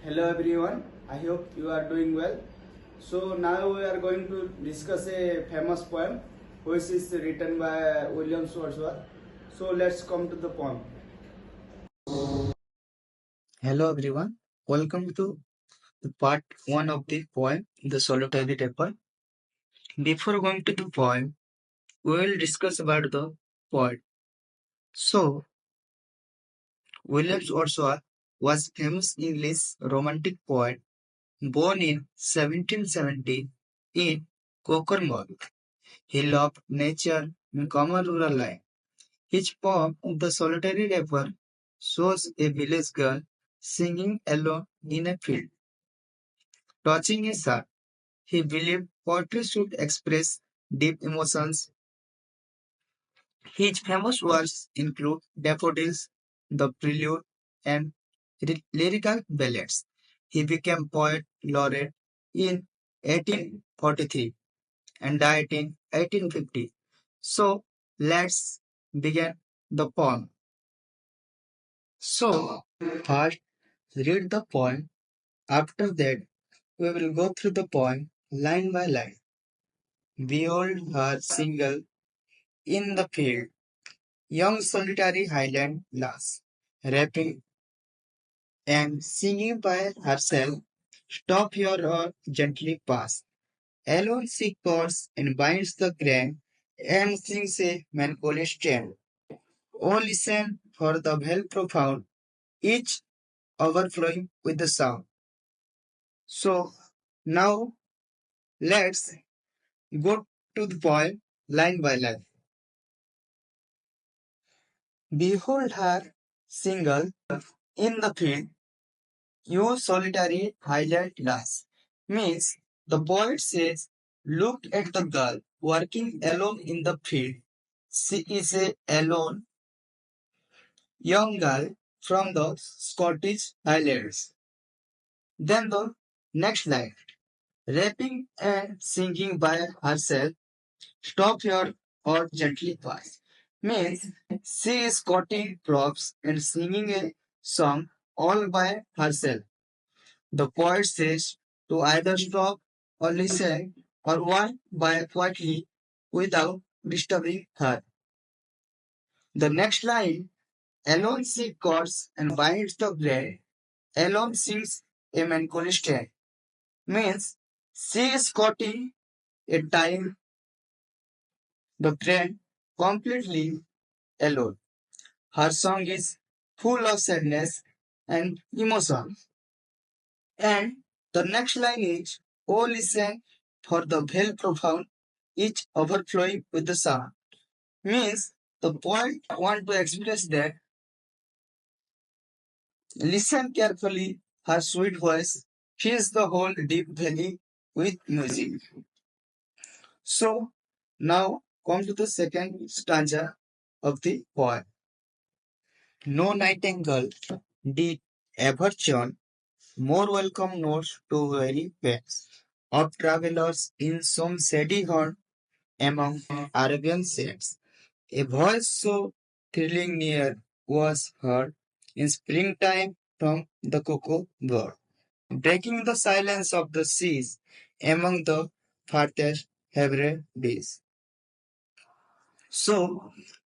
Hello everyone, I hope you are doing well. So now we are going to discuss a famous poem which is written by William Wordsworth. So let's come to the poem. Hello everyone, welcome to the part 1 of the poem The Solitary Tapper. Before going to the poem, we will discuss about the poet. So, William Wordsworth was famous English romantic poet born in 1770 in Cockermouth. He loved nature and common rural life. His poem The Solitary Tapper shows a village girl singing alone in a field, touching his heart. He believed poetry should express deep emotions. His famous works include Daffodils, The Prelude, and lyrical ballads. He became poet laureate in 1843 and died in 1850. So let's begin the poem. So first read the poem. After that we will go through the poem line by line. Behold her single in the field, young solitary highland lass, rapping and singing by herself, stop your oar gently pass. Alone she calls and binds the grain, and sings a melancholy strain. Oh, listen for the bell profound, each overflowing with the sound. So now let's go to the poem line by line. Behold her single in the field, you solitary highland lass. Means the poet says, look at the girl working alone in the field. She is a alone young girl from the Scottish Highlands. Then the next line, rapping and singing by herself, stop here or gently pass. Means she is quoting props and singing a song all by herself. The poet says to either stop or listen or walk by quietly without disturbing her. The next line, alone she chords and binds the blade, alone sings a melancholy strain, means she is quoting a time the train completely alone. Her song is full of sadness and emotion. And the next line is, oh listen for the bell profound, each overflowing with the sound. Means the poet want to express that listen carefully, her sweet voice fills the whole deep valley with music. So now come to the second stanza of the poem. No nightingale did ever churn more welcome notes to weary pets of travelers in some shady horn among Arabian sands. A voice so thrilling near was heard in springtime from the cocoa bird, breaking the silence of the seas among the farthest Hebrides. So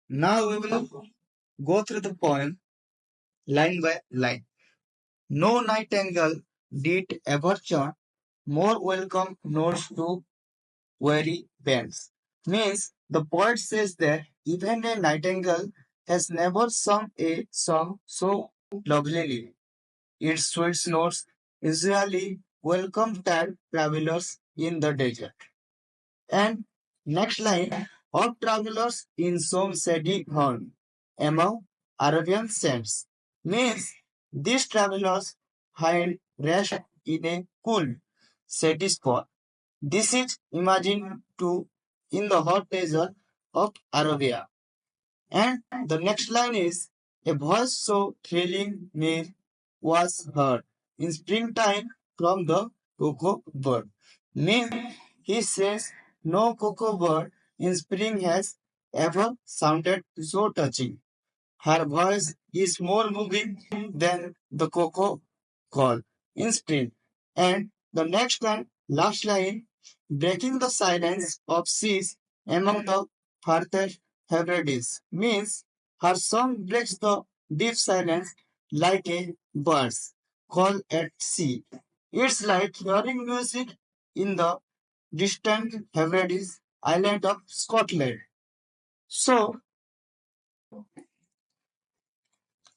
now we will go through the poem line by line. No nightingale did ever chant more welcome notes to weary bands. Means the poet says that even a nightingale has never sung a song so lovelily. Its sweet notes usually welcome tired travelers in the desert. And next line, of travelers in some shady horn among Arabian sands. Means these travelers find rest in a cool, shady spot. This is imagined to in the hot desert of Arabia. And the next line is a voice so thrilling near was heard in springtime from the cocoa bird. Mean he says no cocoa bird in spring has ever sounded so touching. Her voice is more moving than the cocoa call. in sprint. And the next line, last line, breaking the silence of seas among the farthest Hebrides, means her song breaks the deep silence like a bird's call at sea. It's like hearing music in the distant Hebrides island of Scotland. So,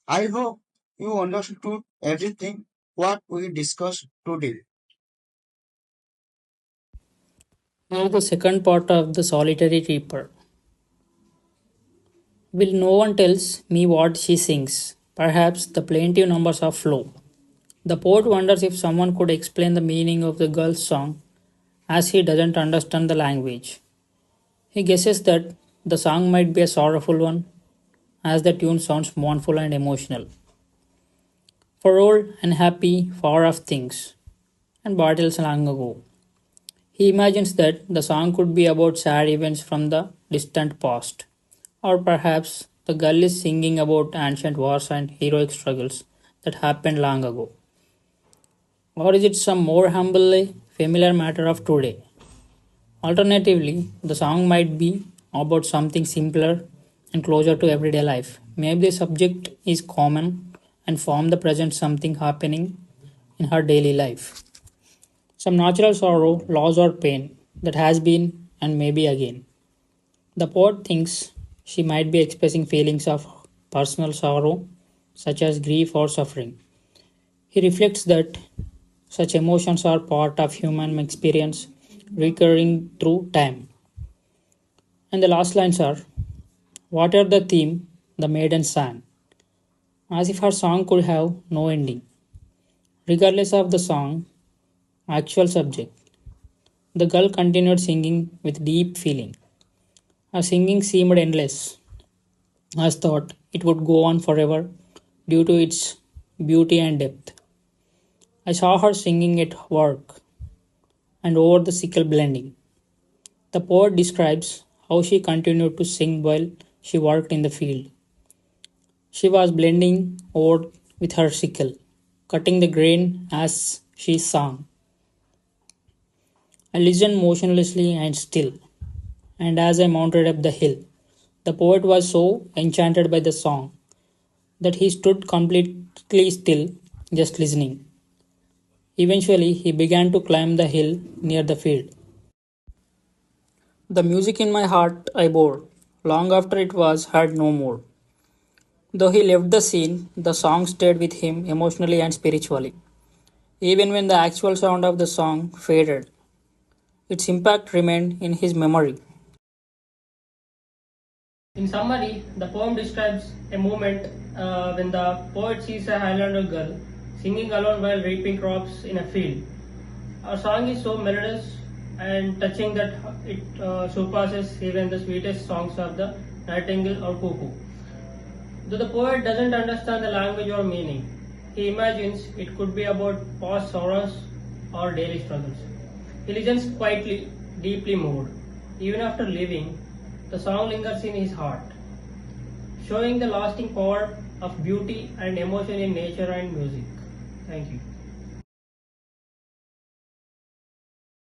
I hope you understood everything what we discussed today. Now the second part of the solitary reaper. Will no one tells me what she sings? Perhaps the plaintive numbers of flow. The poet wonders if someone could explain the meaning of the girl's song as he doesn't understand the language. He guesses that the song might be a sorrowful one as the tune sounds mournful and emotional. For old, unhappy, far off things and battles long ago. He imagines that the song could be about sad events from the distant past, or perhaps the girl is singing about ancient wars and heroic struggles that happened long ago. Or is it some more humbly familiar matter of today? Alternatively, the song might be about something simpler and closer to everyday life. Maybe the subject is common and from the present something happening in her daily life. Some natural sorrow, loss, or pain that has been and may be again. The poet thinks she might be expressing feelings of personal sorrow, such as grief or suffering. He reflects that such emotions are part of human experience, recurring through time. And the last lines are, "What are the theme the maiden sang?" As if her song could have no ending. Regardless of the song, actual subject, the girl continued singing with deep feeling. Her singing seemed endless, as thought it would go on forever due to its beauty and depth. I saw her singing at work and over the sickle blending. The poet describes how she continued to sing while she worked in the field. She was blending over with her sickle, cutting the grain as she sang. I listened motionlessly and still, and as I mounted up the hill, the poet was so enchanted by the song that he stood completely still, just listening. Eventually, he began to climb the hill near the field. The music in my heart I bore, long after it was heard no more. Though he left the scene, the song stayed with him emotionally and spiritually. Even when the actual sound of the song faded, its impact remained in his memory. In summary, the poem describes a moment when the poet sees a Highlander girl singing alone while reaping crops in a field. Our song is so melodious and touching that it surpasses even the sweetest songs of the nightingale or cuckoo. Though the poet doesn't understand the language or meaning, he imagines it could be about past sorrows or daily struggles. He listens quietly, deeply moved. Even after leaving, the song lingers in his heart, showing the lasting power of beauty and emotion in nature and music. Thank you.